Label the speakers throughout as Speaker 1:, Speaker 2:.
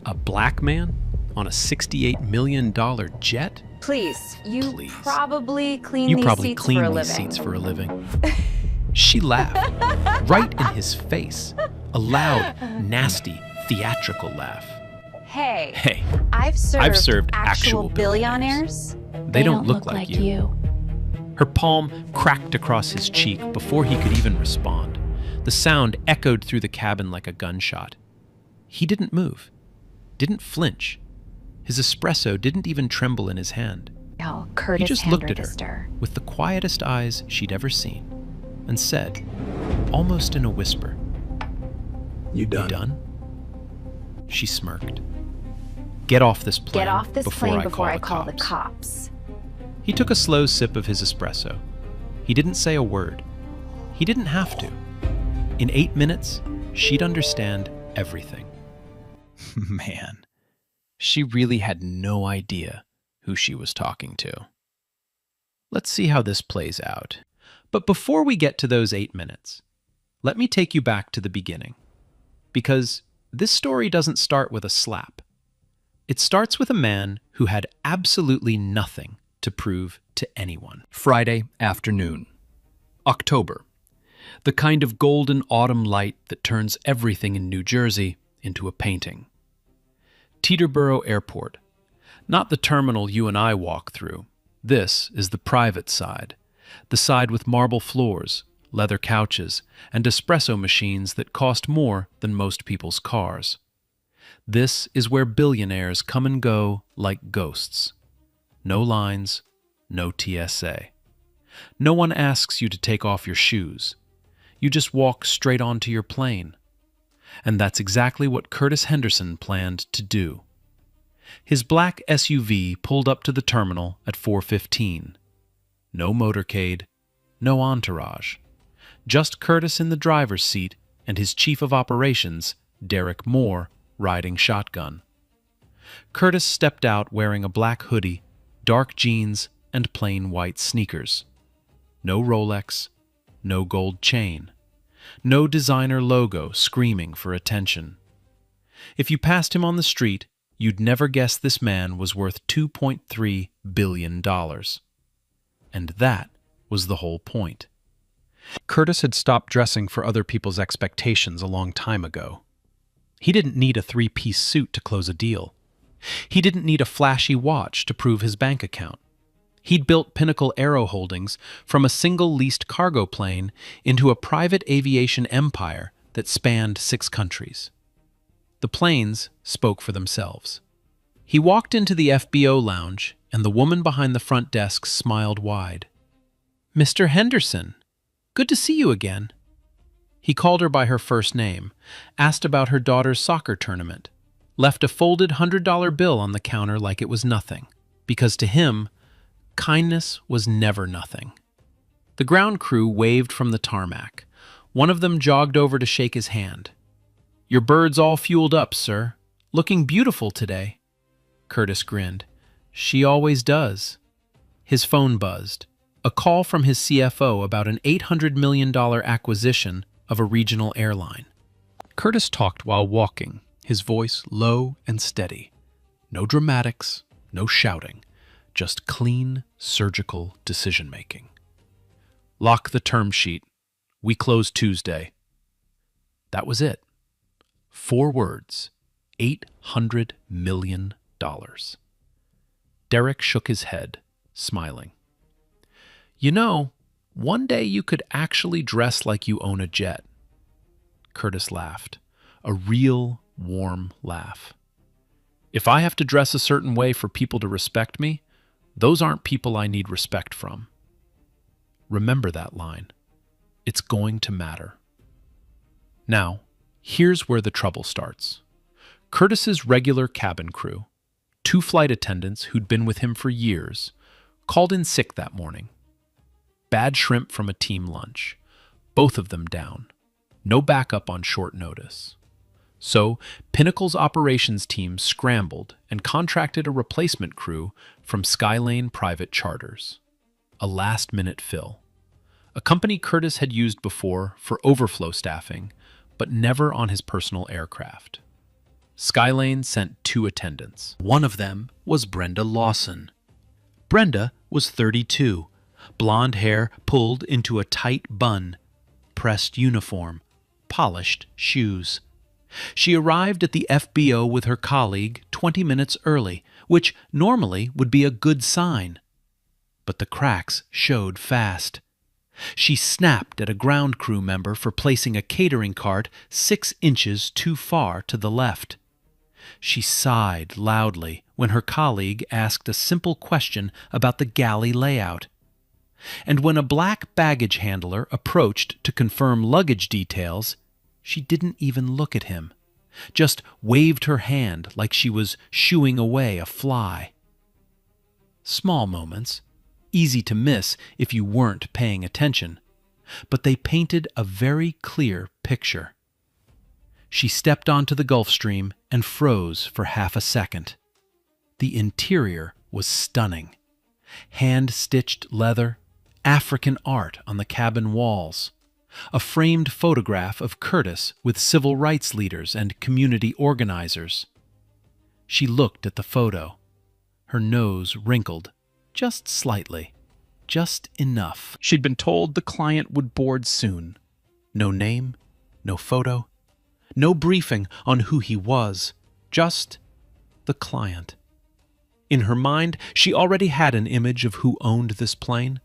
Speaker 1: A black man on a $68 million jet?
Speaker 2: Please, you
Speaker 1: Please.
Speaker 2: probably clean
Speaker 1: You
Speaker 2: these
Speaker 1: probably
Speaker 2: seats
Speaker 1: clean
Speaker 2: for a
Speaker 1: these
Speaker 2: living.
Speaker 1: seats for a living. She laughed, right in his face. A loud, nasty, theatrical laugh.
Speaker 2: Hey,
Speaker 1: Hey,
Speaker 2: I've served
Speaker 1: actual
Speaker 2: billionaires.
Speaker 1: they don't look like you. Her palm cracked across his cheek before he could even respond. The sound echoed through the cabin like a gunshot. He didn't move, didn't flinch. His espresso didn't even tremble in his hand.
Speaker 2: Oh,
Speaker 1: He
Speaker 2: Curtis
Speaker 1: just looked at
Speaker 2: Henderson.
Speaker 1: her with the quietest eyes she'd ever seen and said, almost in a whisper,
Speaker 3: You
Speaker 1: "You
Speaker 3: done?
Speaker 1: done?" She smirked. Get off this plane,
Speaker 2: Get off this plane before I call the
Speaker 1: cops."
Speaker 2: cops.
Speaker 1: He took a slow sip of his espresso. He didn't say a word. He didn't have to. In 8 minutes, she'd understand everything. Man, she really had no idea who she was talking to. Let's see how this plays out. But before we get to those 8 minutes, let me take you back to the beginning. Because this story doesn't start with a slap. It starts with a man who had absolutely nothing to prove to anyone. Friday afternoon. October. The kind of golden autumn light that turns everything in New Jersey into a painting. Teterboro Airport. Not the terminal you and I walk through. This is the private side. The side with marble floors, leather couches, and espresso machines that cost more than most people's cars. This is where billionaires come and go like ghosts. No lines, no TSA. No one asks you to take off your shoes. You just walk straight onto your plane. And that's exactly what Curtis Henderson planned to do. His black SUV pulled up to the terminal at 4:15. No motorcade, no entourage. Just Curtis in the driver's seat and his chief of operations, Derek Moore, riding shotgun. Curtis stepped out wearing a black hoodie, dark jeans, and plain white sneakers. No Rolex, no gold chain. No designer logo screaming for attention. If you passed him on the street, you'd never guess this man was worth $2.3 billion. And that was the whole point. Curtis had stopped dressing for other people's expectations a long time ago. He didn't need a three-piece suit to close a deal. He didn't need a flashy watch to prove his bank account. He'd built Pinnacle Aero Holdings from a single leased cargo plane into a private aviation empire that spanned 6 countries. The planes spoke for themselves. He walked into the FBO lounge, and the woman behind the front desk smiled wide. "Mr. Henderson, good to see you again." He called her by her first name, asked about her daughter's soccer tournament, left a folded $100 bill on the counter like it was nothing, because to him, kindness was never nothing. The ground crew waved from the tarmac. One of them jogged over to shake his hand. "Your bird's all fueled up, sir. Looking beautiful today." Curtis grinned. "She always does." His phone buzzed. A call from his CFO about an $800 million acquisition of a regional airline. Curtis talked while walking, his voice low and steady. No dramatics, no shouting. Just clean, surgical decision-making. "Lock the term sheet. We close Tuesday." That was it. 4 words. $800 million. Derek shook his head, smiling. "You know, one day you could actually dress like you own a jet." Curtis laughed. A real, warm laugh. "If I have to dress a certain way for people to respect me, those aren't people I need respect from." Remember that line. It's going to matter. Now, here's where the trouble starts. Curtis's regular cabin crew, 2 flight attendants who'd been with him for years, called in sick that morning. Bad shrimp from a team lunch. Both of them down. No backup on short notice. So, Pinnacle's operations team scrambled and contracted a replacement crew from Skylane Private Charters. A last-minute fill. A company Curtis had used before for overflow staffing, but never on his personal aircraft. Skylane sent two attendants. One of them was Brenda Lawson. Brenda was 32, blonde hair pulled into a tight bun, pressed uniform, polished shoes. She arrived at the FBO with her colleague 20 minutes early, which normally would be a good sign. But the cracks showed fast. She snapped at a ground crew member for placing a catering cart 6 inches too far to the left. She sighed loudly when her colleague asked a simple question about the galley layout. And when a black baggage handler approached to confirm luggage details, she didn't even look at him, just waved her hand like she was shooing away a fly. Small moments, easy to miss if you weren't paying attention, but they painted a very clear picture. She stepped onto the Gulf Stream and froze for half a second. The interior was stunning. Hand-stitched leather, African art on the cabin walls, a framed photograph of Curtis with civil rights leaders and community organizers. She looked at the photo. Her nose wrinkled, just slightly, just enough. She'd been told the client would board soon. No name, no photo, no briefing on who he was, just the client. In her mind, she already had an image of who owned this plane,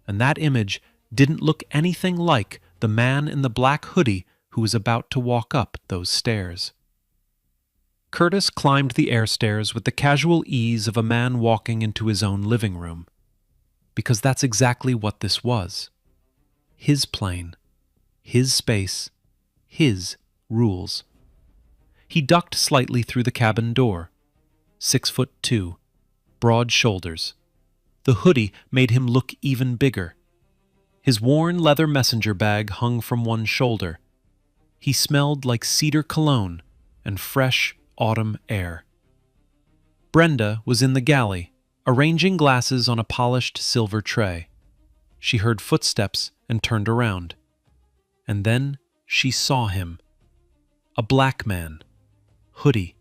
Speaker 1: and that image didn't look anything like the man in the black hoodie who was about to walk up those stairs. Curtis climbed the air stairs with the casual ease of a man walking into his own living room, because that's exactly what this was. His plane, his space, his rules. He ducked slightly through the cabin door. 6'2", broad shoulders. The hoodie made him look even bigger. His worn leather messenger bag hung from one shoulder. He smelled like cedar cologne and fresh autumn air. Brenda was in the galley, arranging glasses on a polished silver tray. She heard footsteps and turned around. And then she saw him. A black man, hoodie,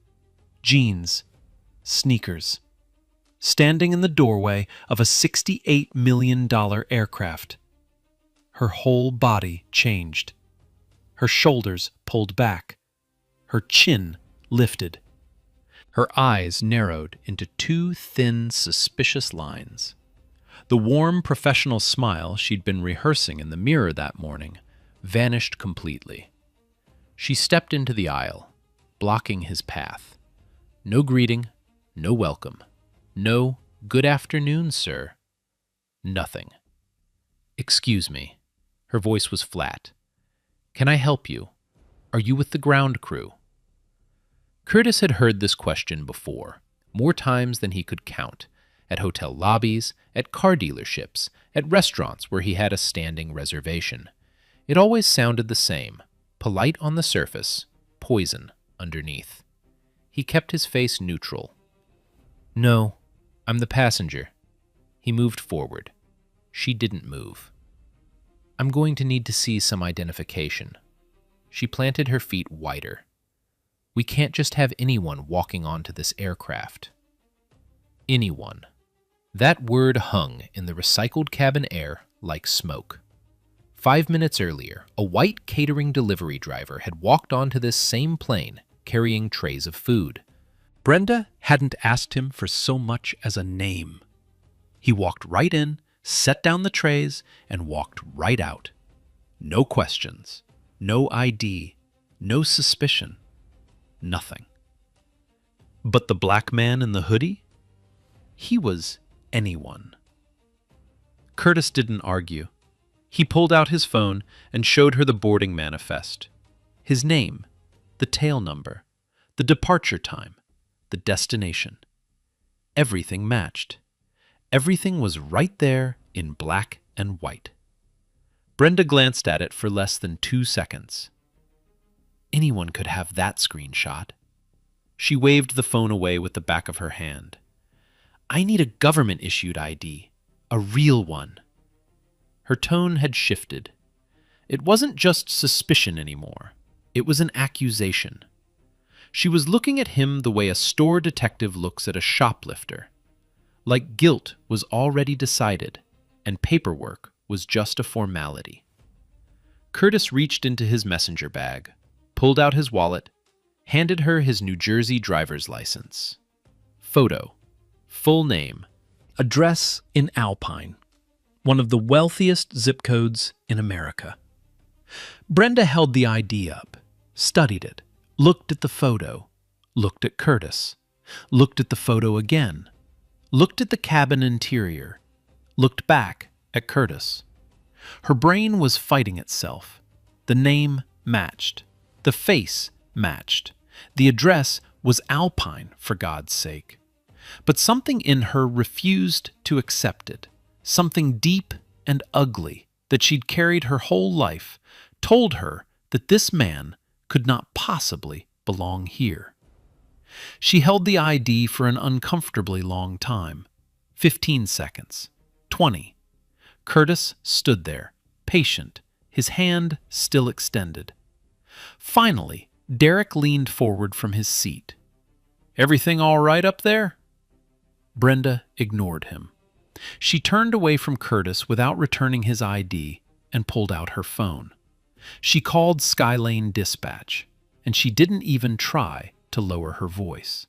Speaker 1: jeans, sneakers, standing in the doorway of a $68 million aircraft. Her whole body changed. Her shoulders pulled back. Her chin lifted. Her eyes narrowed into 2 thin, suspicious lines. The warm, professional smile she'd been rehearsing in the mirror that morning vanished completely. She stepped into the aisle, blocking his path. No greeting, no welcome, no "good afternoon, sir." Nothing. "Excuse me." Her voice was flat. "Can I help you? Are you with the ground crew?" Curtis had heard this question before, more times than he could count, at hotel lobbies, at car dealerships, at restaurants where he had a standing reservation. It always sounded the same, polite on the surface, poison underneath. He kept his face neutral. "No, I'm the passenger." He moved forward. She didn't move. "I'm going to need to see some identification." She planted her feet wider. "We can't just have anyone walking onto this aircraft." Anyone. That word hung in the recycled cabin air like smoke. 5 minutes earlier, a white catering delivery driver had walked onto this same plane carrying trays of food. Brenda hadn't asked him for so much as a name. He walked right in, set down the trays, and walked right out. No questions, no ID, no suspicion, nothing. But the black man in the hoodie? He was anyone. Curtis didn't argue. He pulled out his phone and showed her the boarding manifest. His name, the tail number, the departure time, the destination. Everything matched. Everything was right there in black and white. Brenda glanced at it for less than 2 seconds. Anyone could have that screenshot. She waved the phone away with the back of her hand. "I need a government-issued ID, a real one." Her tone had shifted. It wasn't just suspicion anymore. It was an accusation. She was looking at him the way a store detective looks at a shoplifter. Like guilt was already decided, and paperwork was just a formality. Curtis reached into his messenger bag, pulled out his wallet, handed her his New Jersey driver's license. Photo. Full name.
Speaker 3: Address in Alpine, one of the wealthiest zip codes in America. Brenda held the ID up, studied it, looked at the photo, looked at Curtis, looked at the photo again, looked at the cabin interior, looked back at Curtis. Her brain was fighting itself. The name matched. The face matched. The address was Alpine, for God's sake. But something in her refused to accept it. Something deep and ugly that she'd carried her whole life told her that this man could not possibly belong here. She held the ID for an uncomfortably long time. 15 seconds. 20. Curtis stood there, patient, his hand still extended. Finally, Derek leaned forward from his seat. "Everything all right up there?" Brenda ignored him. She turned away from Curtis without returning his ID and pulled out her phone. She called Skylane Dispatch, and she didn't even try to lower her voice.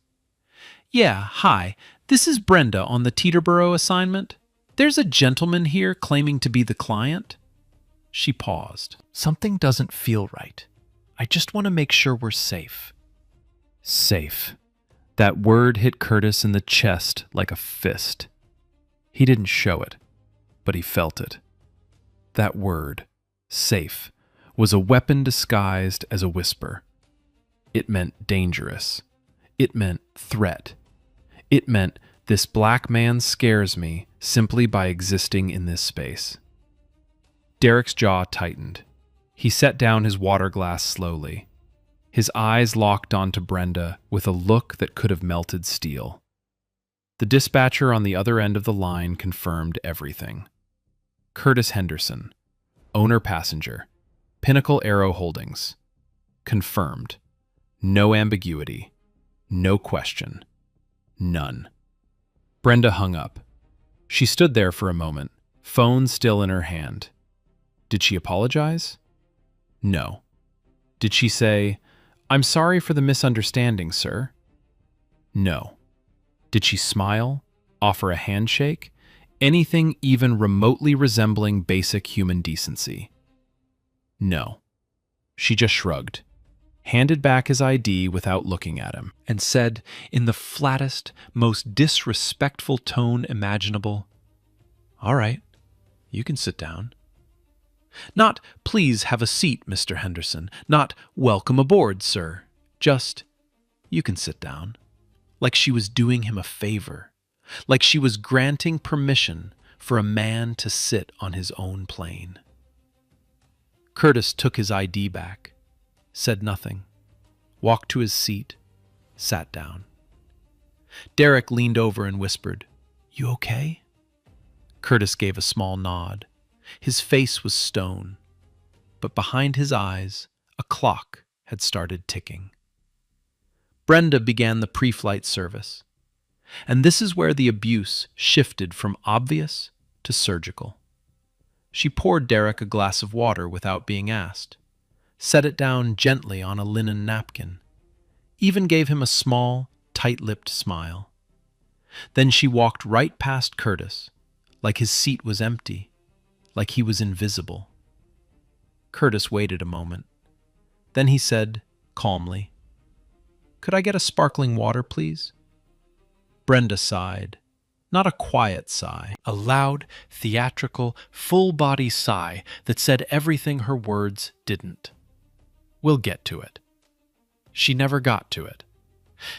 Speaker 3: "Yeah, hi, this is Brenda on the Teterboro assignment. There's a gentleman here claiming to be the client." She paused. "Something doesn't feel right. I just want to make sure we're safe." Safe. That word hit Curtis in the chest like a fist. He didn't show it, but he felt it. That word, safe, was a weapon disguised as a whisper. It meant dangerous. It meant threat. It meant this black man scares me simply by existing in this space. Derek's jaw tightened. He set down his water glass slowly. His eyes locked onto Brenda with a look that could have melted steel. The dispatcher on the other end of the line confirmed everything. Curtis Henderson, owner-passenger, Pinnacle Aero Holdings. Confirmed. No ambiguity. No question. None. Brenda hung up. She stood there for a moment, phone still in her hand. Did she apologize? No. Did she say, "I'm sorry for the misunderstanding, sir"? No. Did she smile, offer a handshake, anything even remotely resembling basic human decency? No. She just shrugged, handed back his ID without looking at him, and said in the flattest, most disrespectful tone imaginable, "All right, you can sit down." Not, "Please have a seat, Mr. Henderson." Not, "Welcome aboard, sir." Just, "You can sit down." Like she was doing him a favor. Like she was granting permission for a man to sit on his own plane. Curtis took his ID back, said nothing, walked to his seat, sat down. Derek leaned over and whispered, "You okay?" Curtis gave a small nod. His face was stone, but behind his eyes, a clock had started ticking. Brenda began the pre-flight service, and this is where the abuse shifted from obvious to surgical. She poured Derek a glass of water without being asked, set it down gently on a linen napkin, even gave him a small, tight-lipped smile. Then she walked right past Curtis, like his seat was empty, like he was invisible. Curtis waited a moment. Then he said, calmly, "Could I get a sparkling water, please?" Brenda sighed. Not a quiet sigh, a loud, theatrical, full-body sigh that said everything her words didn't. We'll get to it. She never got to it.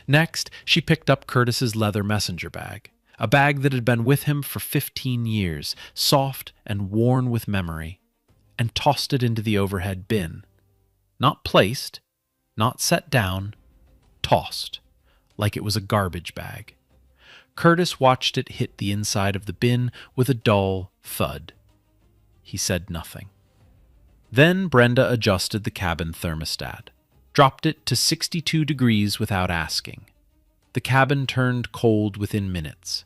Speaker 3: Next, she picked up Curtis's leather messenger bag, a bag that had been with him for 15 years, soft and worn with memory, and tossed it into the overhead bin. Not placed, not set down, tossed, like it was a garbage bag. Curtis watched it hit the inside of the bin with a dull thud. He said nothing. Then Brenda adjusted the cabin thermostat.
Speaker 1: dropped it to 62 degrees without asking. The cabin turned cold within minutes.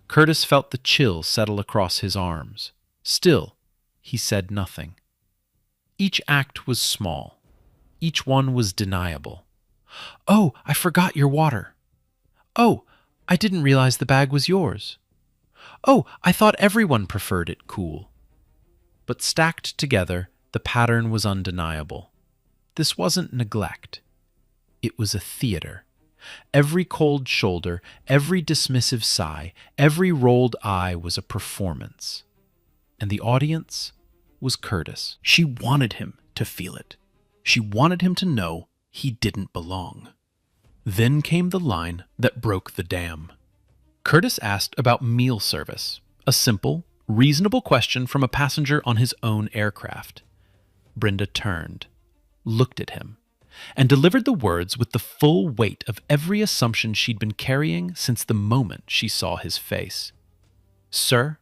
Speaker 1: Curtis felt the chill settle across his arms. Still, he said nothing. Each act was small. Each one was deniable. "Oh, I forgot your water." "Oh, I didn't realize the bag was yours." "Oh, I thought everyone preferred it cool." But stacked together, the pattern was undeniable. This wasn't neglect. It was a theater. Every cold shoulder, every dismissive sigh, every rolled eye was a performance. And the audience was Curtis. She wanted him to feel it. She wanted him to know he didn't belong. Then came the line that broke the dam. Curtis asked about meal service, a simple, reasonable question from a passenger on his own aircraft. Brenda turned, looked at him, and delivered the words with the full weight of every assumption she'd been carrying since the moment she saw his face. "Sir,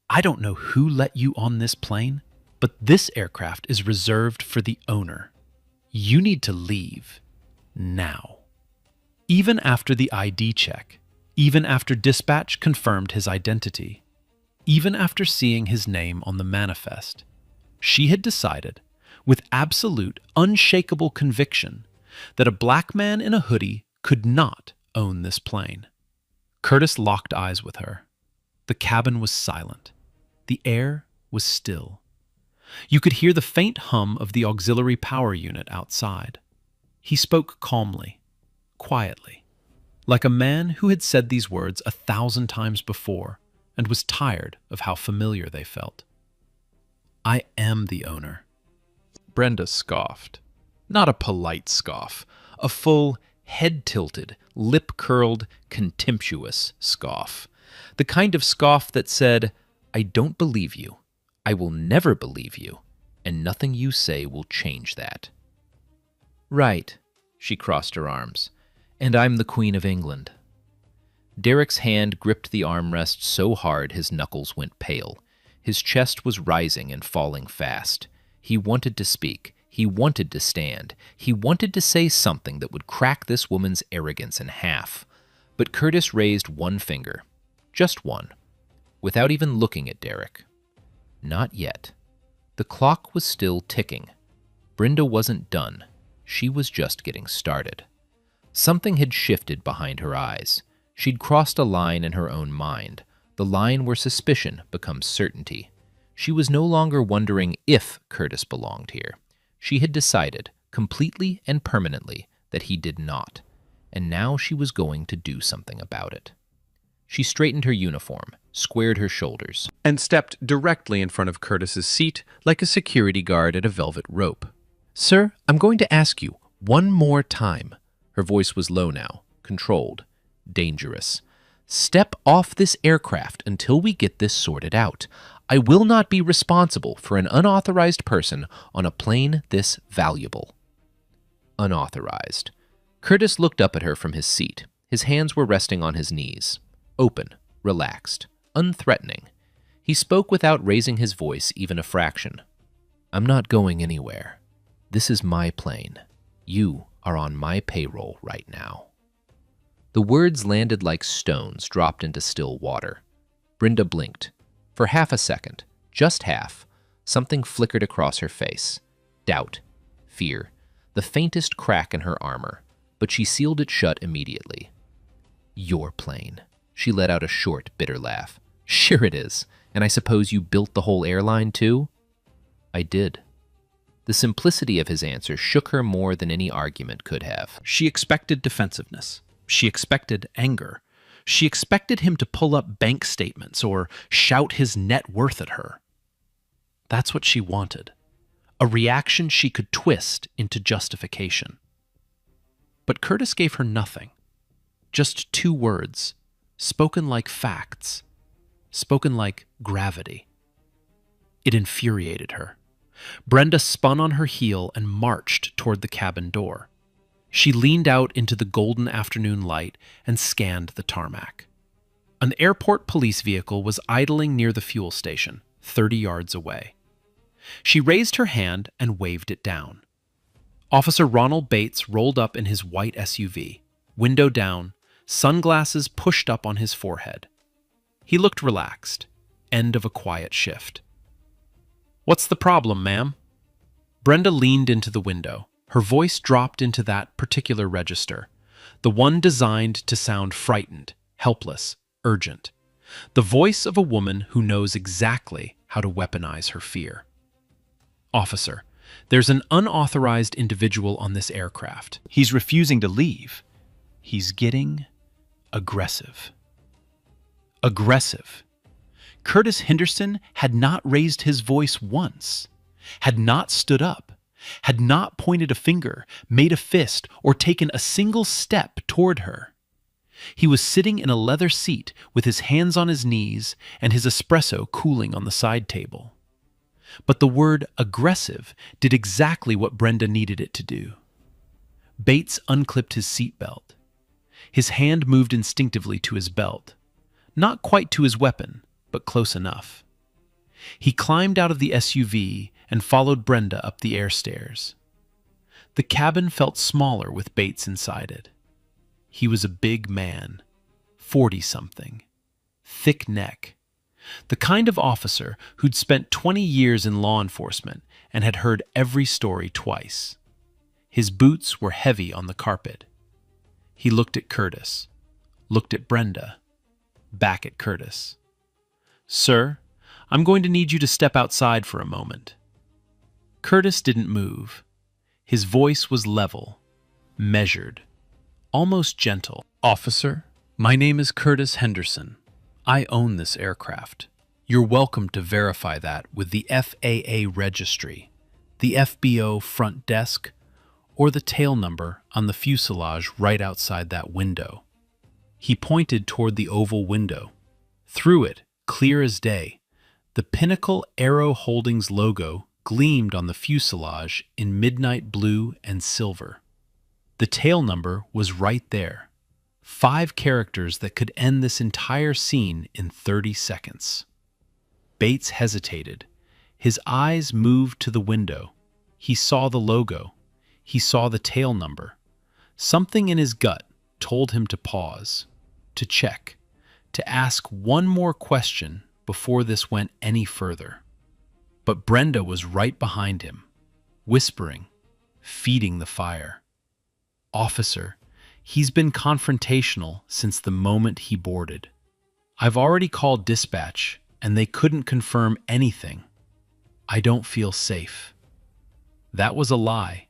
Speaker 1: I don't know who let you on this plane, but this aircraft is reserved for the owner. You need to leave now." Even after the ID check, even after dispatch confirmed his identity, even after seeing his name on the manifest, she had decided, with absolute, unshakable conviction, that a black man in a hoodie could not own this plane. Curtis locked eyes with her. The cabin was silent. The air was still. You could hear the faint hum of the auxiliary power unit outside. He spoke calmly, quietly, like a man who had said these words 1,000 times before and was tired of how familiar they felt. "I am the owner." Brenda scoffed. Not a polite scoff, a full, head-tilted, lip-curled, contemptuous scoff. The kind of scoff that said, "I don't believe you. I will never believe you, and nothing you say will change that." "Right," she crossed her arms, "and I'm the Queen of England." Derek's hand gripped the armrest so hard his knuckles went pale. His chest was rising and falling fast. He wanted to speak. He wanted to stand. He wanted to say something that would crack this woman's arrogance in half. But Curtis raised one finger. Just one. Without even looking at Derek. Not yet. The clock was still ticking. Brenda wasn't done. She was just getting started. Something had shifted behind her eyes. She'd crossed a line in her own mind, the line where suspicion becomes certainty. She was no longer wondering if Curtis belonged here. She had decided, completely and permanently, that he did not, and now she was going to do something about it. She straightened her uniform, squared her shoulders, and stepped directly in front of Curtis's seat like a security guard at a velvet rope. "Sir, I'm going to ask you one more time." Her voice was low now, controlled, dangerous. "Step off this aircraft until we get this sorted out. I will not be responsible for an unauthorized person on a plane this valuable." Unauthorized. Curtis looked up at her from his seat. His hands were resting on his knees. Open, relaxed, unthreatening. He spoke without raising his voice even a fraction. "I'm not going anywhere. This is my plane. You are on my payroll right now." The words landed like stones dropped into still water. Brenda blinked. For half a second, just half, something flickered across her face. Doubt, fear, the faintest crack in her armor, but she sealed it shut immediately. "Your plane." She let out a short, bitter laugh. "Sure it is. And I suppose you built the whole airline, too?" "I did." The simplicity of his answer shook her more than any argument could have. She expected defensiveness. She expected anger. She expected him to pull up bank statements or shout his net worth at her. That's what she wanted. A reaction she could twist into justification. But Curtis gave her nothing. Just 2 words, spoken like facts, spoken like gravity. It infuriated her. Brenda spun on her heel and marched toward the cabin door. She leaned out into the golden afternoon light and scanned the tarmac. An airport police vehicle was idling near the fuel station, 30 yards away. She raised her hand and waved it down. Officer Ronald Bates rolled up in his white SUV, window down, sunglasses pushed up on his forehead. He looked relaxed, end of a quiet shift. "What's the problem, ma'am?" Brenda leaned into the window. Her voice dropped into that particular register, the one designed to sound frightened, helpless, urgent. The voice of a woman who knows exactly how to weaponize her fear. "Officer, there's an unauthorized individual on this aircraft.
Speaker 4: He's refusing to leave. He's getting aggressive." Aggressive. Curtis Henderson had not raised his voice once, had not stood up, had not pointed a finger, made a fist, or taken a single step toward her. He was sitting in a leather seat with his hands on his knees and his espresso cooling on the side table. But the word aggressive did exactly what Brenda needed it to do. Bates unclipped his seatbelt. His hand moved instinctively to his belt, not quite to his weapon, but close enough. He climbed out of the SUV and followed Brenda up the air stairs. The cabin felt smaller with Bates inside it. He was a big man, 40-something, thick neck, the kind of officer who'd spent 20 years in law enforcement and had heard every story twice. His boots were heavy on the carpet. He looked at Curtis, looked at Brenda, back at Curtis. "Sir, I'm going to need you to step outside for a moment." Curtis didn't move. His voice was level, measured, almost gentle. "Officer, my name is Curtis Henderson. I own this aircraft. You're welcome to verify that with the FAA registry, the FBO front desk, or the tail number on the fuselage right outside that window." He pointed toward the oval window. Through it, clear as day, the Pinnacle Aero Holdings logo gleamed on the fuselage in midnight blue and silver. The tail number was right there. 5 characters that could end this entire scene in 30 seconds. Bates hesitated. His eyes moved to the window. He saw the logo. He saw the tail number. Something in his gut told him to pause, to check, to ask one more question before this went any further. But Brenda was right behind him, whispering, feeding the fire. "Officer, he's been confrontational since the moment he boarded. I've already called dispatch, and they couldn't confirm anything. I don't feel safe." That was a lie.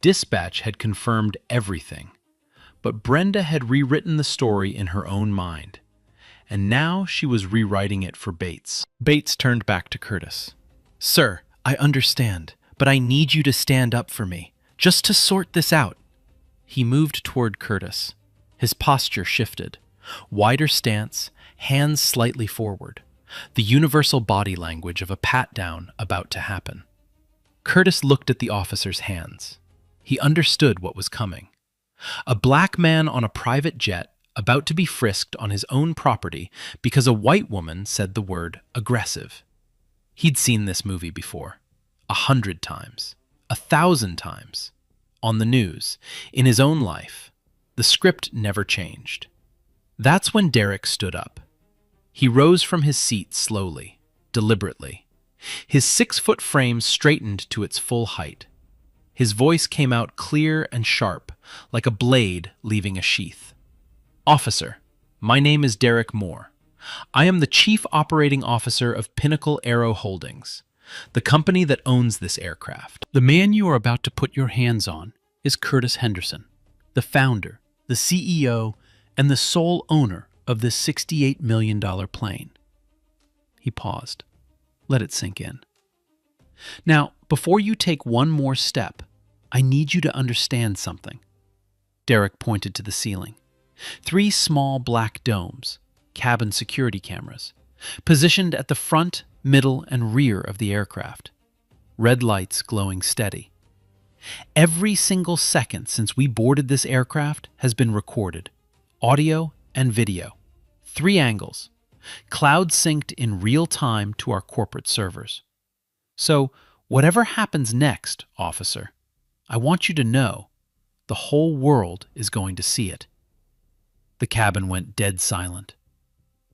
Speaker 4: Dispatch had confirmed everything, but Brenda had rewritten the story in her own mind, and now she was rewriting it for Bates. Bates turned back to Curtis. "Sir, I understand, but I need you to stand up for me, just to sort this out." He moved toward Curtis. His posture shifted. Wider stance, hands slightly forward. The universal body language of a pat-down about to happen. Curtis looked at the officer's hands. He understood what was coming. A black man on a private jet about to be frisked on his own property because a white woman said the word aggressive. He'd seen this movie before. 100 times. 1,000 times. On the news. In his own life. The script never changed. That's when Derek stood up. He rose from his seat slowly, deliberately. His 6-foot frame straightened to its full height. His voice came out clear and sharp, like a blade leaving a sheath. "Officer, my name is Derek Moore. I am the Chief Operating Officer of Pinnacle Aero Holdings, the company that owns this aircraft. The man you are about to put your hands on is Curtis Henderson, the founder, the CEO, and the sole owner of this $68 million plane." He paused. Let it sink in. "Now, before you take one more step, I need you to understand something." Derek pointed to the ceiling. 3 small black domes, cabin security cameras, positioned at the front, middle, and rear of the aircraft. Red lights glowing steady. Every single second since we boarded this aircraft has been recorded. Audio and video. 3 angles. Cloud synced in real time to our corporate servers. So, whatever happens next, officer, I want you to know. The whole world is going to see it." The cabin went dead silent.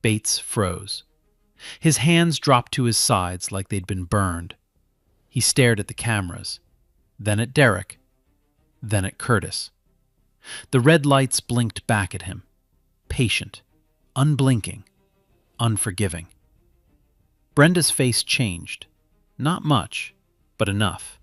Speaker 4: Bates froze. His hands dropped to his sides like they'd been burned. He stared at the cameras, then at Derek, then at Curtis. The red lights blinked back at him, patient, unblinking, unforgiving. Brenda's face changed. Not much, but enough.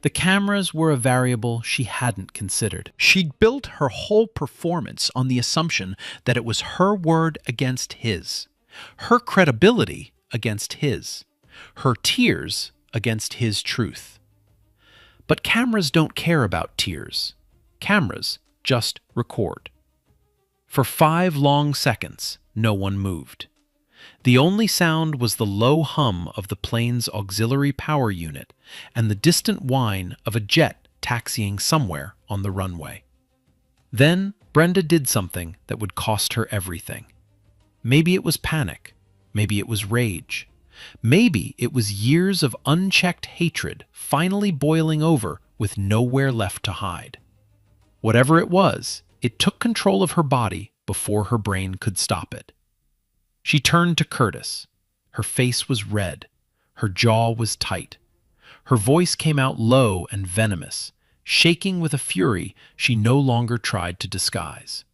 Speaker 4: The cameras were a variable she hadn't considered. She'd built her whole performance on the assumption that it was her word against his, her credibility against his, her tears against his truth. But cameras don't care about tears. Cameras just record. For 5 long seconds, no one moved. The only sound was the low hum of the plane's auxiliary power unit and the distant whine of a jet taxiing somewhere on the runway. Then Brenda did something that would cost her everything. Maybe it was panic. Maybe it was rage. Maybe it was years of unchecked hatred finally boiling over with nowhere left to hide. Whatever it was, it took control of her body before her brain could stop it. She turned to Curtis. Her face was red. Her jaw was tight. Her voice came out low and venomous, shaking with a fury she no longer tried to disguise.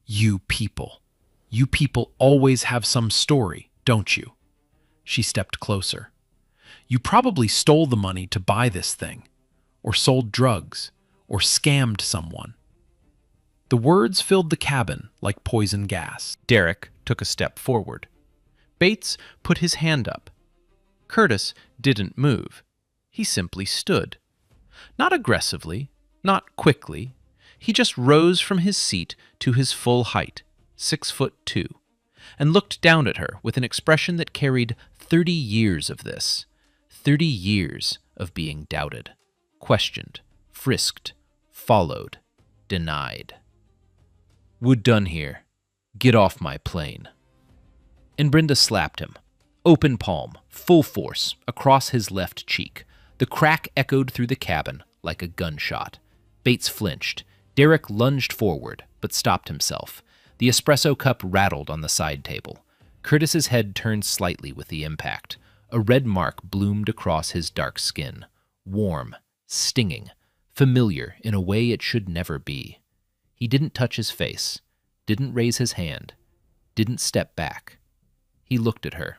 Speaker 4: You people always have some story, don't you?" She stepped closer. "You probably stole the money to buy this thing, or sold drugs, or scammed someone." The words filled the cabin like poison gas. Derek took a step forward. Bates put his hand up. Curtis didn't move. He simply stood. Not aggressively, not quickly. He just rose from his seat to his full height, 6'2", and looked down at her with an expression that carried 30 years of this. 30 years of being doubted, questioned, frisked, followed, denied. "We're done here. Get off my plane." And Brenda slapped him, open palm, full force, across his left cheek. The crack echoed through the cabin like a gunshot. Bates flinched. Derek lunged forward, but stopped himself. The espresso cup rattled on the side table. Curtis's head turned slightly with the impact. A red mark bloomed across his dark skin. Warm, stinging, familiar in a way it should never be. He didn't touch his face, didn't raise his hand, didn't step back. He looked at her.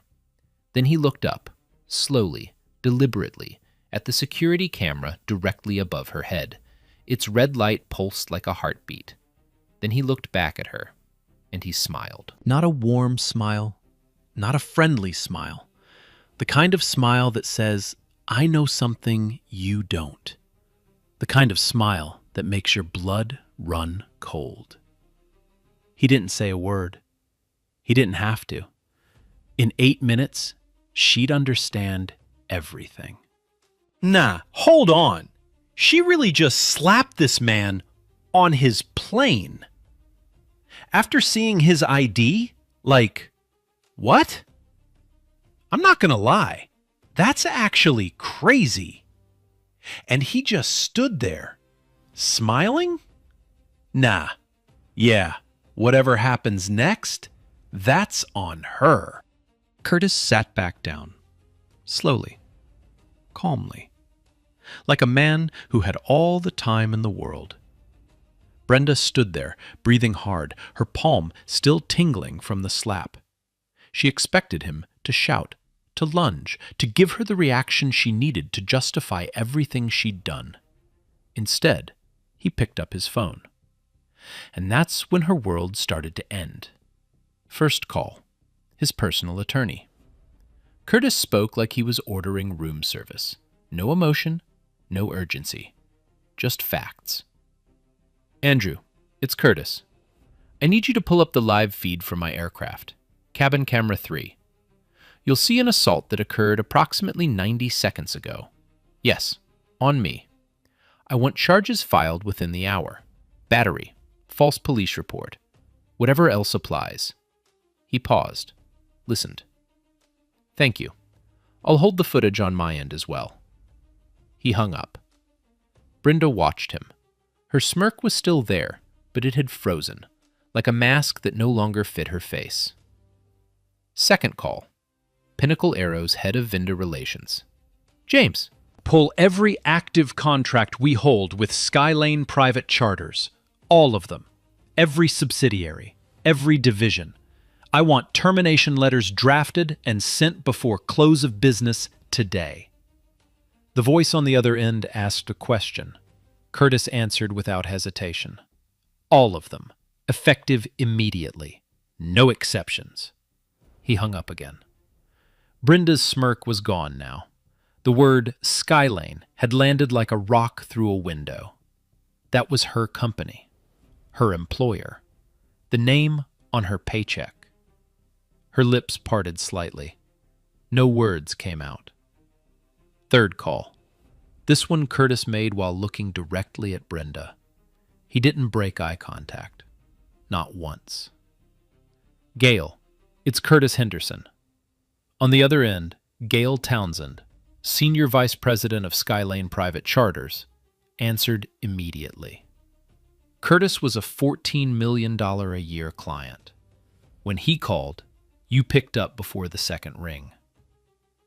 Speaker 4: Then he looked up, slowly, deliberately, at the security camera directly above her head. Its red light pulsed like a heartbeat. Then he looked back at her, and he smiled. Not a warm smile, not a friendly smile. The kind of smile that says, "I know something you don't." The kind of smile that makes your blood run cold. He didn't say a word. He didn't have to. In 8 minutes, she'd understand everything. Nah, hold on. She really just slapped this man on his plane. After seeing his ID, like, what? I'm not gonna lie, that's actually crazy. And he just stood there, smiling? Nah, yeah, whatever happens next, that's on her. Curtis sat back down, slowly, calmly, like a man who had all the time in the world. Brenda stood there, breathing hard, her palm still tingling from the slap. She expected him to shout, to lunge, to give her the reaction she needed to justify everything she'd done. Instead, he picked up his phone. And that's when her world started to end. First call, his personal attorney. Curtis spoke like he was ordering room service. No emotion, no urgency. Just facts. "Andrew, it's Curtis. I need you to pull up the live feed from my aircraft. Cabin camera 3. You'll see an assault that occurred approximately 90 seconds ago. Yes, on me. I want charges filed within the hour. Battery, false police report, whatever else applies." He paused, listened. "Thank you. I'll hold the footage on my end as well." He hung up.
Speaker 1: Brenda watched him. Her smirk was still there, but it had frozen, like a mask that no longer fit her face. Second call. Pinnacle Aero's head of vendor relations. James.
Speaker 3: Pull every active contract we hold with Skylane Private Charters. All of them. Every subsidiary. Every division. I want termination letters drafted and sent before close of business today. The voice on the other end asked a question. Curtis answered without hesitation. All of them. Effective immediately. No exceptions. He hung up again. Brenda's smirk was gone now. The word Skylane had landed like a rock through a window. That was her company. Her employer. The name on her paycheck. Her lips parted slightly. No words came out. Third call. This one Curtis made while looking directly at Brenda. He didn't break eye contact. Not once. Gail, it's Curtis Henderson. On the other end, Gail Townsend, Senior Vice President of Skylane Private Charters, answered immediately. Curtis was a $14 million a year client. When he called, you picked up before the second ring.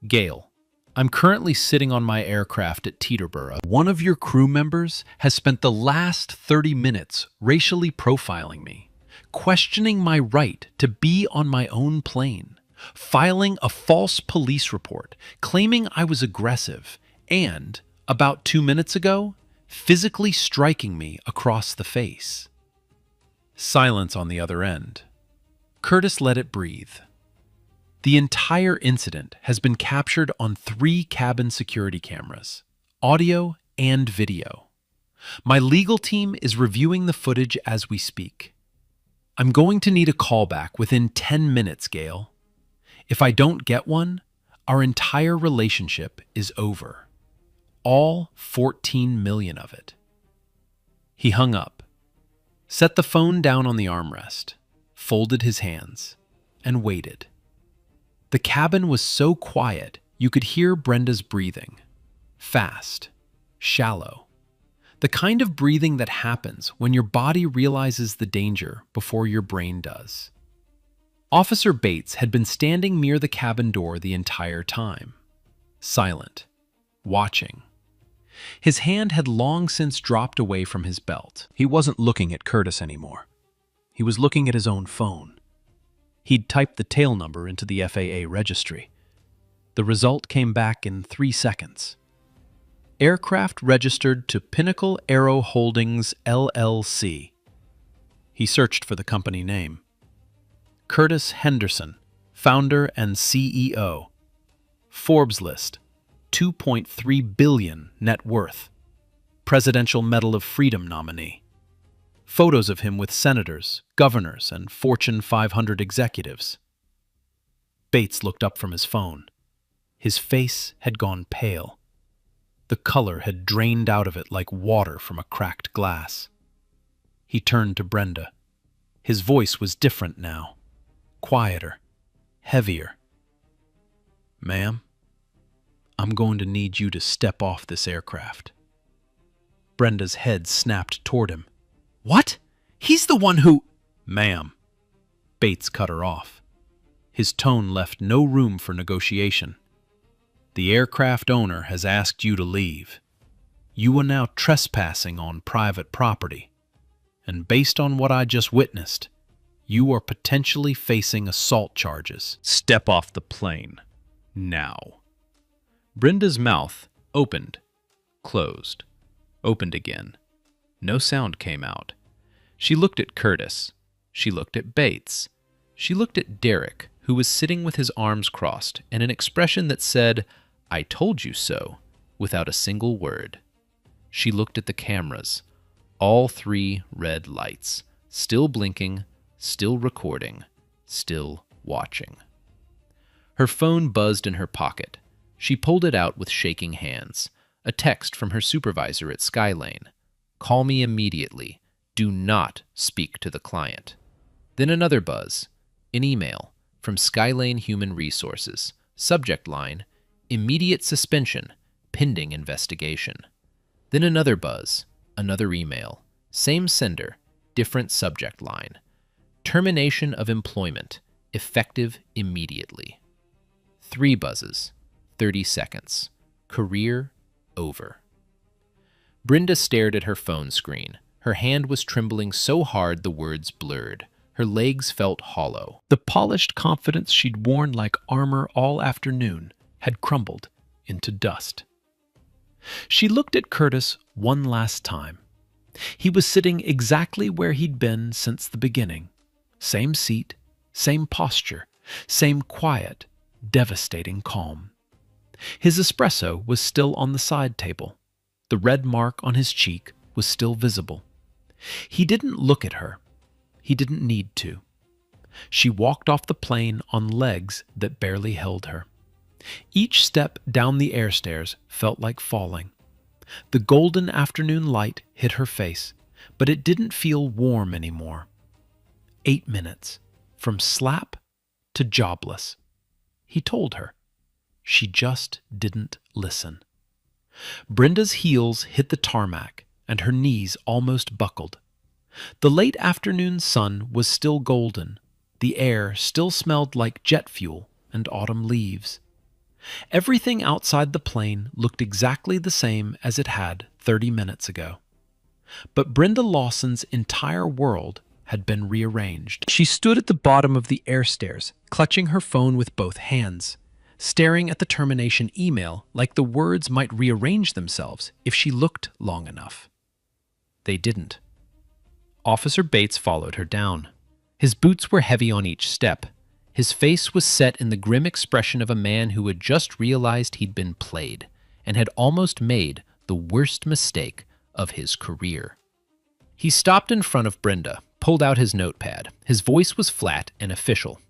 Speaker 3: Gail, I'm currently sitting on my aircraft at Teterboro. One of your crew members has spent the last 30 minutes racially profiling me, questioning my right to be on my own plane, filing a false police report, claiming I was aggressive, and, about 2 minutes ago, physically striking me across the face. Silence on the other end. Curtis let it breathe. The entire incident has been captured on 3 cabin security cameras, audio and video. My legal team is reviewing the footage as we speak. I'm going to need a callback within 10 minutes, Gail. If I don't get one, our entire relationship is over. All 14 million of it. He hung up, set the phone down on the armrest, folded his hands, and waited. The cabin was so quiet you could hear Brenda's breathing. Fast, shallow. The kind of breathing that happens when your body realizes the danger before your brain does. Officer Bates had been standing near the cabin door the entire time, silent, watching. His hand had long since dropped away from his belt. He wasn't looking at Curtis anymore. He was looking at his own phone. He'd typed the tail number into the FAA registry. The result came back in 3 seconds. Aircraft registered to Pinnacle Aero Holdings, LLC. He searched for the company name. Curtis Henderson, founder and CEO. Forbes list, 2.3 billion net worth. Presidential Medal of Freedom nominee. Photos of him with senators, governors, and Fortune 500 executives. Bates looked up from his phone. His face had gone pale. The color had drained out of it like water from a cracked glass. He turned to Brenda. His voice was different now. Quieter. Heavier. Ma'am, I'm going to need you to step off this aircraft. Brenda's head snapped toward him. What? He's the one who... Ma'am. Bates cut her off. His tone left no room for negotiation. The aircraft owner has asked you to leave. You are now trespassing on private property. And based on what I just witnessed, you are potentially facing assault charges. Step off the plane. Now. Brenda's mouth opened, closed, opened again. No sound came out. She looked at Curtis. She looked at Bates. She looked at Derek, who was sitting with his arms crossed and an expression that said, "I told you so," without a single word. She looked at the cameras. All 3 red lights, still blinking, still recording, still watching. Her phone buzzed in her pocket. She pulled it out with shaking hands. A text from her supervisor at Skylane. Call me immediately. Do not speak to the client. Then another buzz. An email from Skylane Human Resources. Subject line, immediate suspension, pending investigation.
Speaker 5: Then another buzz, another email. Same sender, different subject line. Termination of employment, effective immediately. 3 buzzes, 30 seconds. Career over. Brenda stared at her phone screen. Her hand was trembling so hard the words blurred. Her legs felt hollow.
Speaker 3: The polished confidence she'd worn like armor all afternoon had crumbled into dust. She looked at Curtis one last time. He was sitting exactly where he'd been since the beginning. Same seat, same posture, same quiet, devastating calm. His espresso was still on the side table. The red mark on his cheek was still visible. He didn't look at her. He didn't need to. She walked off the plane on legs that barely held her. Each step down the air stairs felt like falling. The golden afternoon light hit her face, but it didn't feel warm anymore. 8 minutes, from slap to jobless. He told her. She just didn't listen. Brenda's heels hit the tarmac, and her knees almost buckled. The late afternoon sun was still golden. The air still smelled like jet fuel and autumn leaves. Everything outside the plane looked exactly the same as it had 30 minutes ago. But Brenda Lawson's entire world had been rearranged. She stood at the bottom of the air stairs, clutching her phone with both hands, staring at the termination email like the words might rearrange themselves if she looked long enough. They didn't. Officer Bates followed her down. His boots were heavy on each step. His face was set in the grim expression of a man who had just realized he'd been played and had almost made the worst mistake of his career. He stopped in front of Brenda, pulled out his notepad. His voice was flat and official.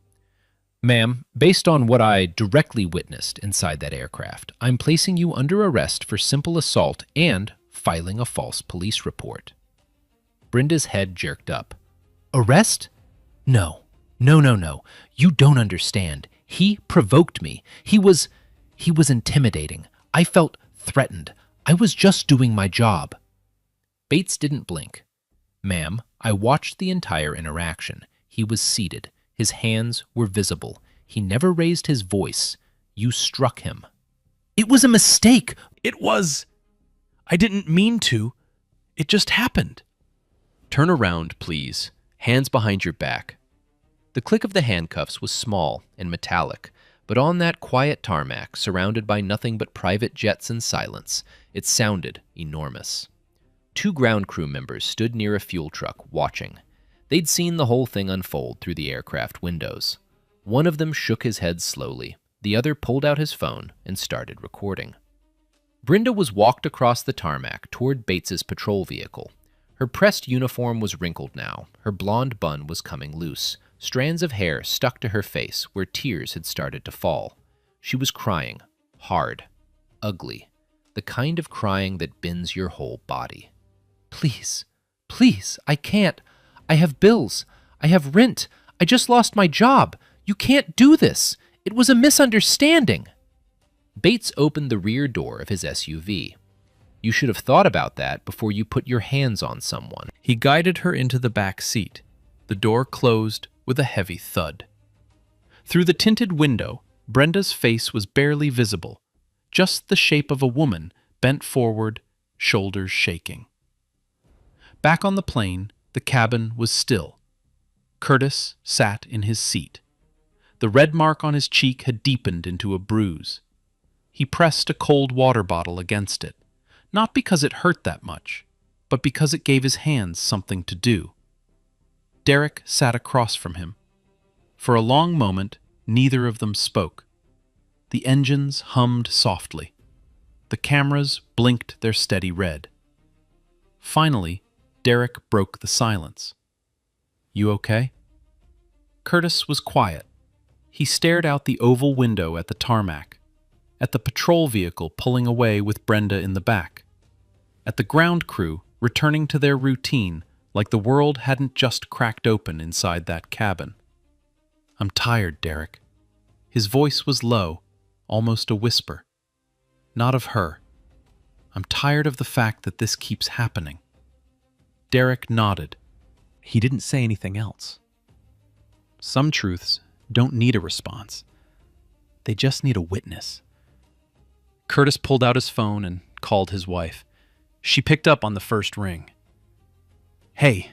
Speaker 3: "Ma'am, based on what I directly witnessed inside that aircraft, I'm placing you under arrest for simple assault and filing a false police report." Brenda's head jerked up. "Arrest? No. No. You don't understand. He provoked me. He was intimidating. I felt threatened. I was just doing my job." Bates didn't blink. "Ma'am, I watched the entire interaction. He was seated. His hands were visible. He never raised his voice. You struck him." "It was a mistake. It was. I didn't mean to. It just happened."
Speaker 1: "Turn around, please. Hands behind your back." The click of the handcuffs was small and metallic, but on that quiet tarmac, surrounded by nothing but private jets and silence, it sounded enormous. 2 ground crew members stood near a fuel truck, watching. They'd seen the whole thing unfold through the aircraft windows. One of them shook his head slowly. The other pulled out his phone and started recording. Brenda was walked across the tarmac toward Bates's patrol vehicle. Her pressed uniform was wrinkled now. Her blonde bun was coming loose. Strands of hair stuck to her face where tears had started to fall. She was crying, hard, ugly, the kind of crying that bends your whole body. Please, I can't. I have bills. I have rent. I just lost my job. You can't do this. It was a misunderstanding." Bates opened the rear door of his SUV. "You should have thought about that before you put your hands on someone."
Speaker 3: He guided her into the back seat. The door closed with a heavy thud. Through the tinted window, Brenda's face was barely visible, just the shape of a woman bent forward, shoulders shaking. Back on the plane, the cabin was still. Curtis sat in his seat. The red mark on his cheek had deepened into a bruise. He pressed a cold water bottle against it, not because it hurt that much, but because it gave his hands something to do. Derek sat across from him. For a long moment, neither of them spoke. The engines hummed softly. The cameras blinked their steady red. Finally, Derek broke the silence. "You okay?" Curtis was quiet. He stared out the oval window at the tarmac, at the patrol vehicle pulling away with Brenda in the back, at the ground crew returning to their routine like the world hadn't just cracked open inside that cabin. "I'm tired, Derek." His voice was low, almost a whisper. "Not of her.
Speaker 4: I'm tired of the fact that this keeps happening. Derek nodded. He didn't say anything else. Some truths don't need a response. They just need a witness. Curtis pulled out his phone and called his wife. She picked up on the first ring. Hey,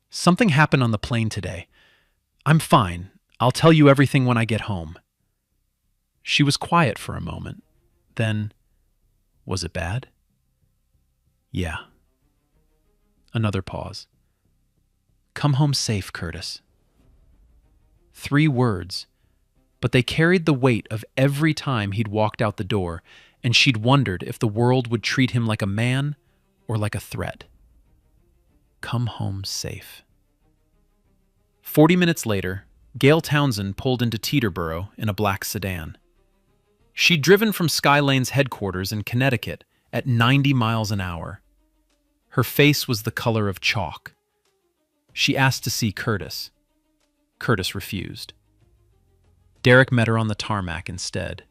Speaker 4: something happened on the plane today. I'm fine. I'll tell you everything when I get home. She was quiet for a moment. Then, was it bad? Yeah. Another pause. Come home safe, Curtis. 3 words, but they carried the weight of every time he'd walked out the door, and she'd wondered if the world would treat him like a man or like a threat. Come home safe. 40 minutes later, Gail Townsend pulled into Teterboro in a black sedan. She'd driven from Skylane's headquarters in Connecticut at 90 miles an hour. Her face was the color of chalk. She asked to see Curtis. Curtis refused. Derek met her on the tarmac instead.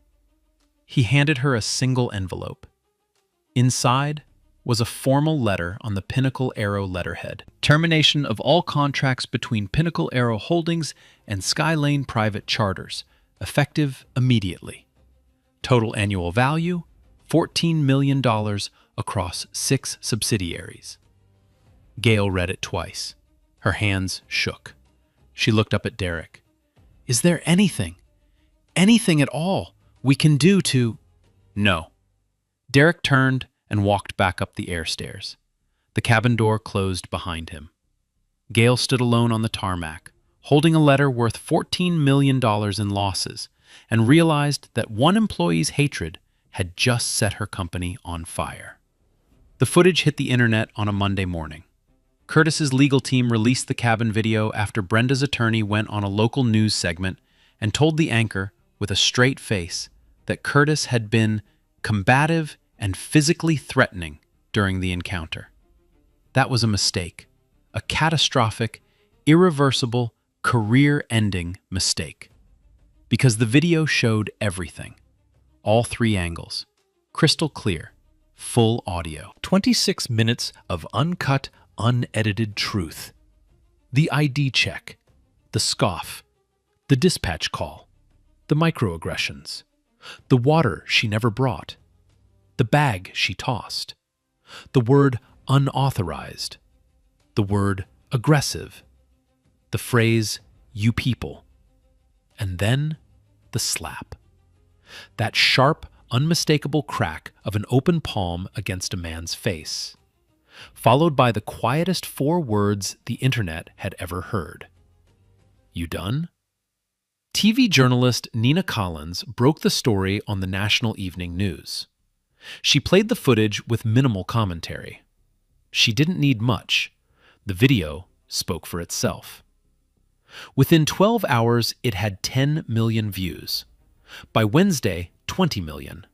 Speaker 4: He handed her a single envelope. Inside was a formal letter on the Pinnacle Aero letterhead. Termination of all contracts between Pinnacle Aero Holdings and Skylane Private Charters, effective immediately. Total annual value, $14 million across 6 subsidiaries. Gail read it twice. Her hands shook. She looked up at Derek. Is there anything at all we can do to... No. Derek turned and walked back up the air stairs. The cabin door closed behind him. Gail stood alone on the tarmac, holding a letter worth $14 million in losses, and realized that one employee's hatred had just set her company on fire. The footage hit the internet on a Monday morning. Curtis's legal team released the cabin video after Brenda's attorney went on a local news segment and told the anchor with a straight face that Curtis had been combative and physically threatening during the encounter. That was a mistake, a catastrophic, irreversible, career-ending mistake. Because the video showed everything, all 3 angles, crystal clear, full audio. 26 minutes of uncut, unedited truth. The ID check, the scoff, the dispatch call, the microaggressions, the water she never brought, the bag she tossed, the word unauthorized, the word aggressive, the phrase you people, and then the slap. That sharp, unmistakable crack of an open palm against a man's face, followed by the quietest 4 words the internet had ever heard. You done? TV journalist Nina Collins broke the story on the National Evening News. She played the footage with minimal commentary. She didn't need much. The video spoke for itself. Within 12 hours, it had 10 million views. By Wednesday, 20 million.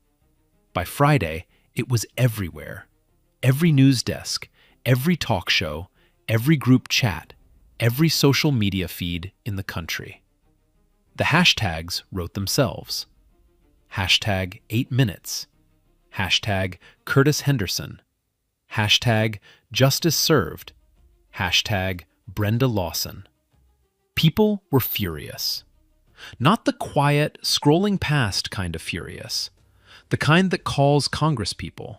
Speaker 4: By Friday, it was everywhere. Every news desk, every talk show, every group chat, every social media feed in the country. The hashtags wrote themselves. Hashtag 8 minutes. Hashtag Curtis Henderson. Hashtag Justice Served. Hashtag Brenda Lawson. People were furious. Not the quiet, scrolling past kind of furious. The kind that calls congresspeople.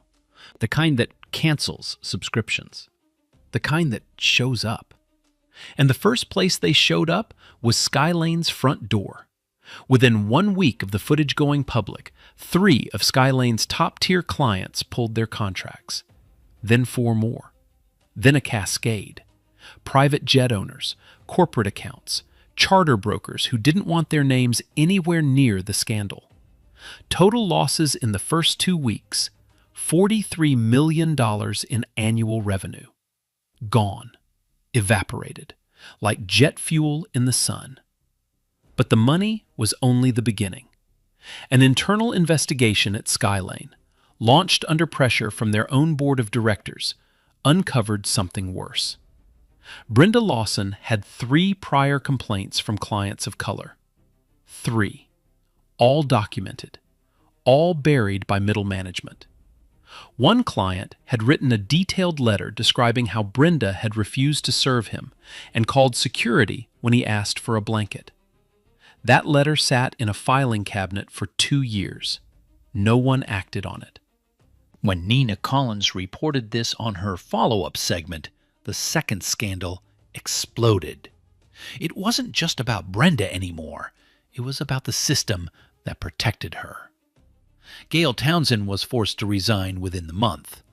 Speaker 4: The kind that cancels subscriptions. The kind that shows up. And the first place they showed up was Skylane's front door. Within 1 week of the footage going public, 3 of Skylane's top-tier clients pulled their contracts. Then 4 more. Then a cascade. Private jet owners, corporate accounts, charter brokers who didn't want their names anywhere near the scandal. Total losses in the first 2 weeks, $43 million in annual revenue. Gone. Evaporated. Like jet fuel in the sun. But the money was only the beginning. An internal investigation at Skylane, launched under pressure from their own board of directors, uncovered something worse. Brenda Lawson had 3 prior complaints from clients of color. 3. All documented. All buried by middle management.
Speaker 3: One client had written a detailed letter describing how Brenda had refused to serve him and called security when he asked for a blanket. That letter sat in a filing cabinet for 2 years. No one acted on it.
Speaker 4: When Nina Collins reported this on her follow-up segment, the second scandal exploded. It wasn't just about Brenda anymore. It was about the system that protected her. Gail Townsend was forced to resign within the month.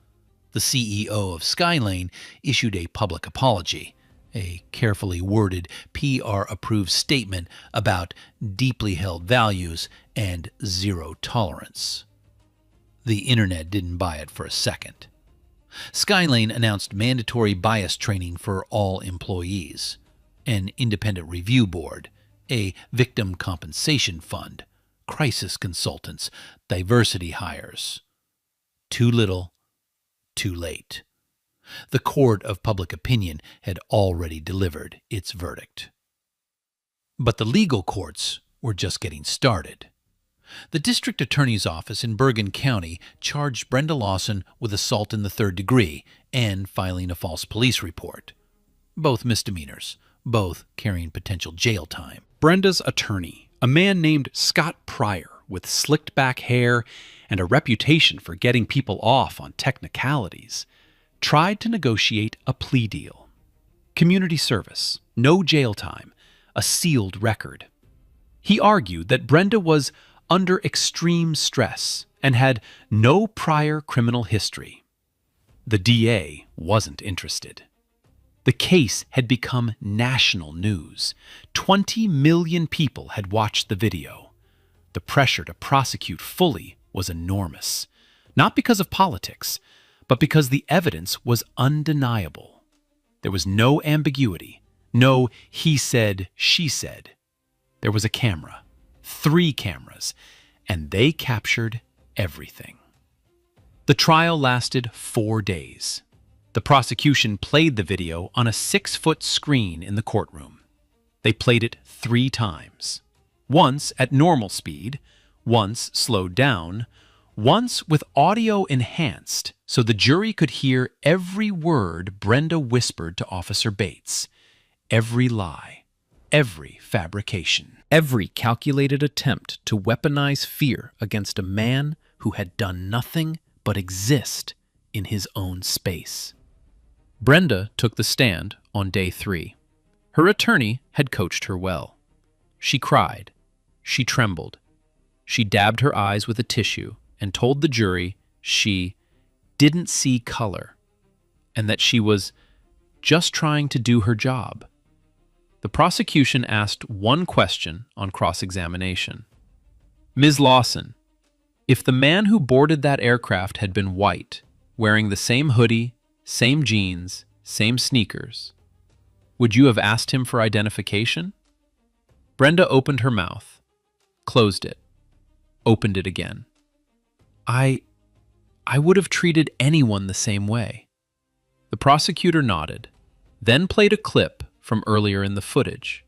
Speaker 4: The CEO of Skylane issued a public apology, a carefully worded PR-approved statement about deeply held values and zero tolerance. The internet didn't buy it for a second. Skylane announced mandatory bias training for all employees, an independent review board, a victim compensation fund, crisis consultants, diversity hires. Too little, too late. The court of public opinion had already delivered its verdict. But the legal courts were just getting started. The district attorney's office in Bergen County charged Brenda Lawson with assault in the 3rd degree and filing a false police report. Both misdemeanors, both carrying potential jail time.
Speaker 1: Brenda's attorney, a man named Scott Pryor with slicked back hair and a reputation for getting people off on technicalities, tried to negotiate a plea deal. Community service, no jail time, a sealed record. He argued that Brenda was under extreme stress and had no prior criminal history. The DA wasn't interested. The case had become national news. 20 million people had watched the video. The pressure to prosecute fully was enormous, not because of politics, but because the evidence was undeniable. There was no ambiguity, no he said, she said. There was a camera, 3 cameras, and they captured everything. The trial lasted 4 days. The prosecution played the video on a 6-foot screen in the courtroom. They played it 3 times. Once at normal speed, once slowed down, once with audio enhanced so the jury could hear every word Brenda whispered to Officer Bates, every lie, every fabrication, every calculated attempt to weaponize fear against a man who had done nothing but exist in his own space. Brenda took the stand on day 3. Her attorney had coached her well. She cried. She trembled. She dabbed her eyes with a tissue and told the jury she didn't see color and that she was just trying to do her job. The prosecution asked one question on cross-examination. Ms. Lawson, if the man who boarded that aircraft had been white, wearing the same hoodie, same jeans, same sneakers, would you have asked him for identification? Brenda opened her mouth, closed it, opened it again. I would have treated anyone the same way. The prosecutor nodded, then played a clip from earlier in the footage.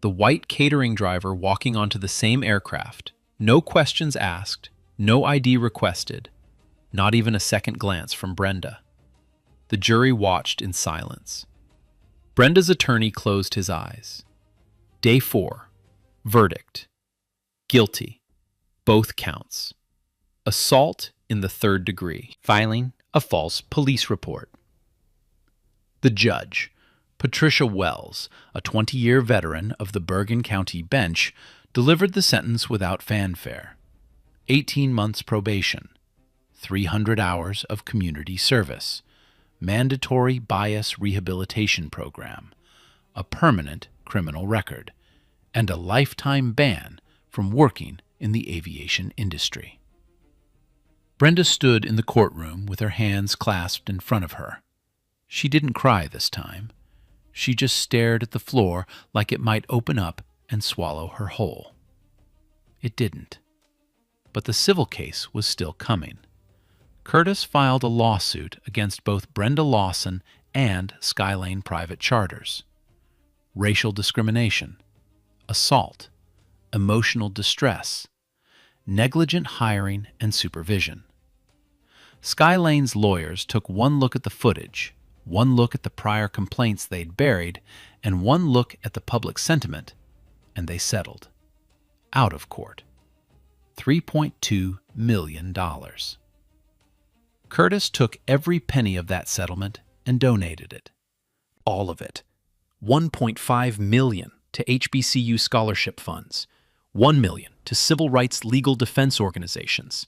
Speaker 1: The white catering driver walking onto the same aircraft, no questions asked, no ID requested, not even a second glance from Brenda. The jury watched in silence. Brenda's attorney closed his eyes. Day 4. Verdict. Guilty. Both counts. Assault in the 3rd degree. Filing a false police report. The judge, Patricia Wells, a 20-year veteran of the Bergen County bench, delivered the sentence without fanfare. 18 months probation, 300 hours of community service, mandatory bias rehabilitation program, a permanent criminal record, and a lifetime ban from working in the aviation industry. Brenda stood in the courtroom with her hands clasped in front of her. She didn't cry this time. She just stared at the floor like it might open up and swallow her whole. It didn't. But the civil case was still coming. Curtis filed a lawsuit against both Brenda Lawson and Skylane Private Charters. Racial discrimination, assault, emotional distress, negligent hiring and supervision.
Speaker 4: Skylane's lawyers took one look at the footage, one look at the prior complaints they'd buried, and one look at the public sentiment, and they settled. Out of court. $3.2 million. Curtis took every penny of that settlement and donated it.
Speaker 3: All of it. $1.5 million to HBCU scholarship funds, $1 million to civil rights legal defense organizations,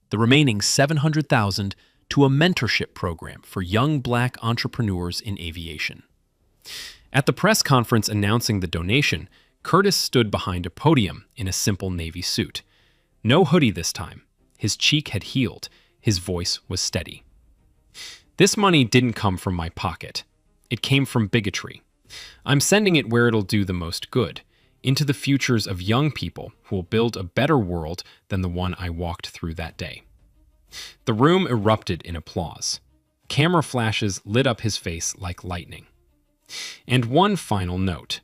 Speaker 3: the remaining $700,000 to a mentorship program for young black entrepreneurs in aviation. At the press conference announcing the donation, Curtis stood behind a podium in a simple navy suit. No hoodie this time. His cheek had healed. His voice was steady. This money didn't come from my pocket. It came from bigotry. I'm sending it where it'll do the most good, into the futures of young people who will build a better world than the one I walked through that day. The room erupted in applause. Camera flashes lit up his face like lightning. And one final note.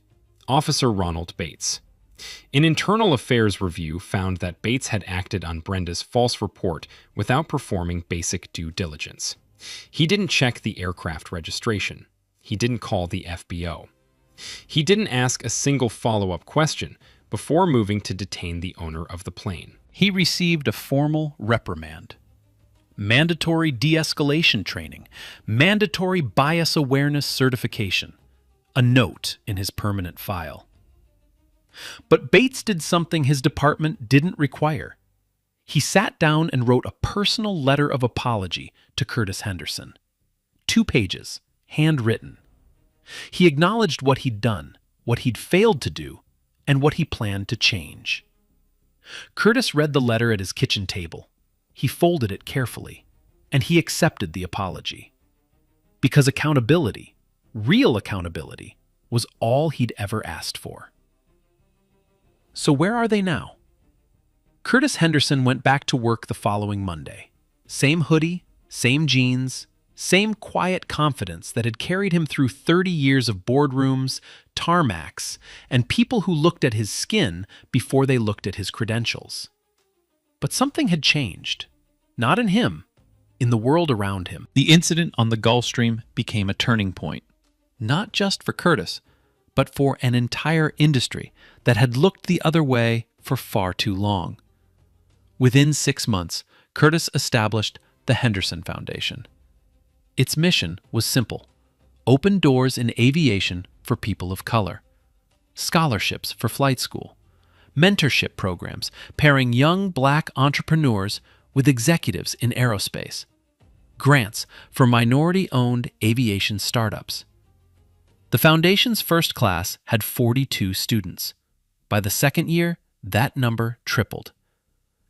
Speaker 3: Officer Ronald Bates. An internal affairs review found that Bates had acted on Brenda's false report without performing basic due diligence. He didn't check the aircraft registration. He didn't call the FBO. He didn't ask a single follow-up question before moving to detain the owner of the plane.
Speaker 4: He received a formal reprimand, mandatory de-escalation training, mandatory bias awareness certification, a note in his permanent file. But Bates did something his department didn't require. He sat down and wrote a personal letter of apology to Curtis Henderson. 2 pages, handwritten. He acknowledged what he'd done, what he'd failed to do, and what he planned to change. Curtis read the letter at his kitchen table. He folded it carefully, and he accepted the apology. Because accountability, real accountability, was all he'd ever asked for. So where are they now? Curtis Henderson went back to work the following Monday. Same hoodie, same jeans, same quiet confidence that had carried him through 30 years of boardrooms, tarmacs, and people who looked at his skin before they looked at his credentials. But something had changed. Not in him, in the world around him. The incident on the Gulfstream became a turning point. Not just for Curtis, but for an entire industry that had looked the other way for far too long. Within 6 months, Curtis established the Henderson Foundation. Its mission was simple: open doors in aviation for people of color, scholarships for flight school, mentorship programs pairing young black entrepreneurs with executives in aerospace, grants for minority-owned aviation startups. The foundation's first class had 42 students. By the second year, that number tripled.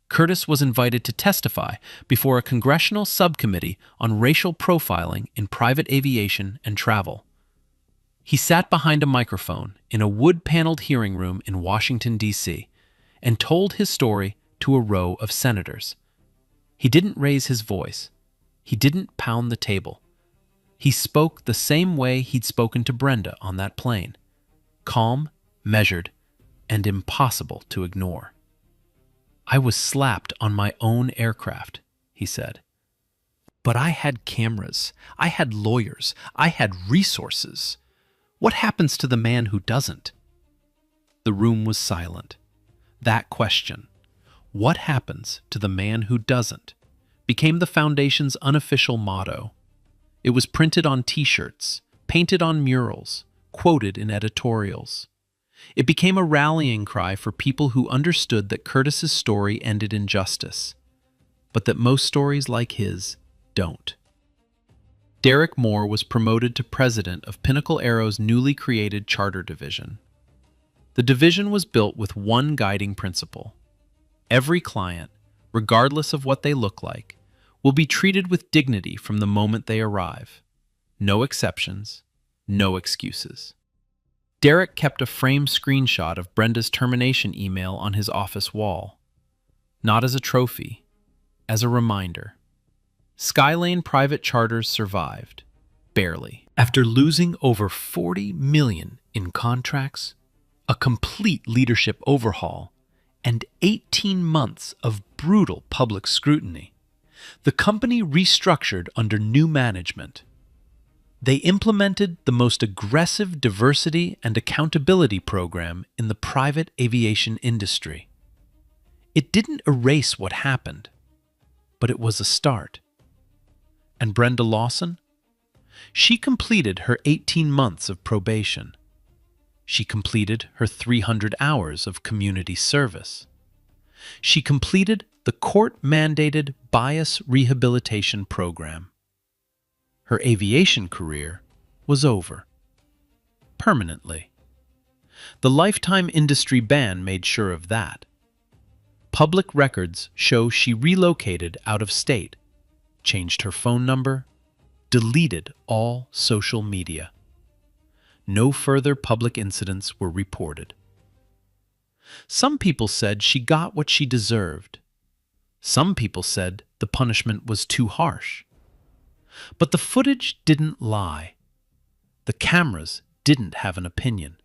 Speaker 4: Curtis was invited to testify before a congressional subcommittee on racial profiling in private aviation and travel. He sat behind a microphone in a wood-paneled hearing room in Washington, D.C., and told his story to a row of senators. He didn't raise his voice. He didn't pound the table. He spoke the same way he'd spoken to Brenda on that plane. Calm, measured, and impossible to ignore. "I was slapped on my own aircraft," he said. "But I had cameras, I had lawyers, I had resources. What happens to the man who doesn't?" The room was silent. That question, "What happens to the man who doesn't?" became the Foundation's unofficial motto. It was printed on T-shirts, painted on murals, quoted in editorials. It became a rallying cry for people who understood that Curtis's story ended in justice, but that most stories like his don't. Derek Moore was promoted to president of Pinnacle Aero's newly created charter division. The division was built with one guiding principle: every client, regardless of what they look like, will be treated with dignity from the moment they arrive. No exceptions, no excuses. Derek kept a framed screenshot of Brenda's termination email on his office wall. Not as a trophy, as a reminder. Skylane private charters survived, barely. After losing over $40 million in contracts, a complete leadership overhaul, and 18 months of brutal public scrutiny,
Speaker 3: The company restructured under new management. They implemented the most aggressive diversity and accountability program in the private aviation industry. It didn't erase what happened, but it was a start. And Brenda Lawson? She completed her 18 months of probation. She completed her 300 hours of community service. She completed the court-mandated bias rehabilitation program. Her aviation career was over. Permanently. The lifetime industry ban made sure of that. Public records show she relocated out of state, changed her phone number, deleted all social media. No further public incidents were reported. Some people said she got what she deserved. Some people said the punishment was too harsh. But the footage didn't lie. The cameras didn't have an opinion.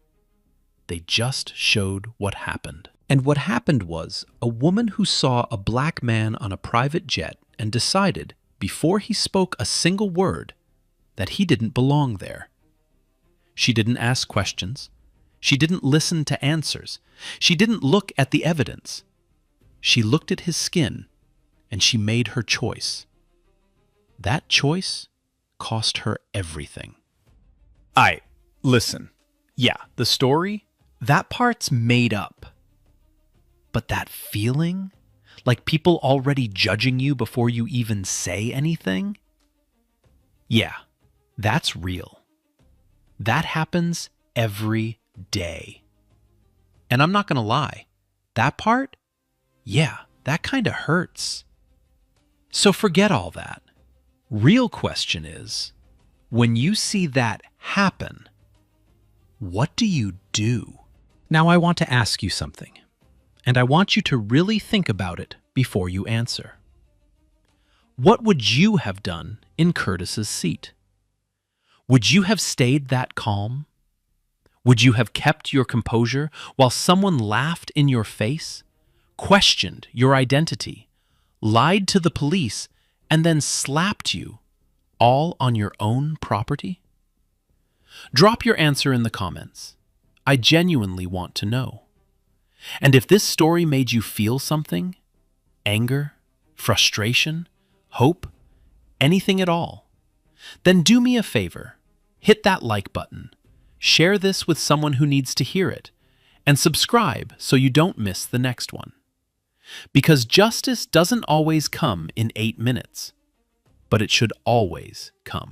Speaker 3: They just showed what happened. And what happened was a woman who saw a black man on a private jet and decided, before he spoke a single word, that he didn't belong there. She didn't ask questions. She didn't listen to answers. She didn't look at the evidence. She looked at his skin, and she made her choice. That choice cost her everything.
Speaker 1: Listen. Yeah, the story, that part's made up. But that feeling, like people already judging you before you even say anything? Yeah, that's real. That happens every day. And I'm not going to lie, that part, yeah, that kind of hurts. So forget all that. Real question is, when you see that happen, what do you do?
Speaker 3: Now I want to ask you something, and I want you to really think about it before you answer. What would you have done in Curtis's seat? Would you have stayed that calm? Would you have kept your composure while someone laughed in your face, questioned your identity, lied to the police, and then slapped you, all on your own property? Drop your answer in the comments. I genuinely want to know. And if this story made you feel something, anger, frustration, hope, anything at all, then do me a favor, hit that like button, share this with someone who needs to hear it, and subscribe so you don't miss the next one. Because justice doesn't always come in 8 minutes, but it should always come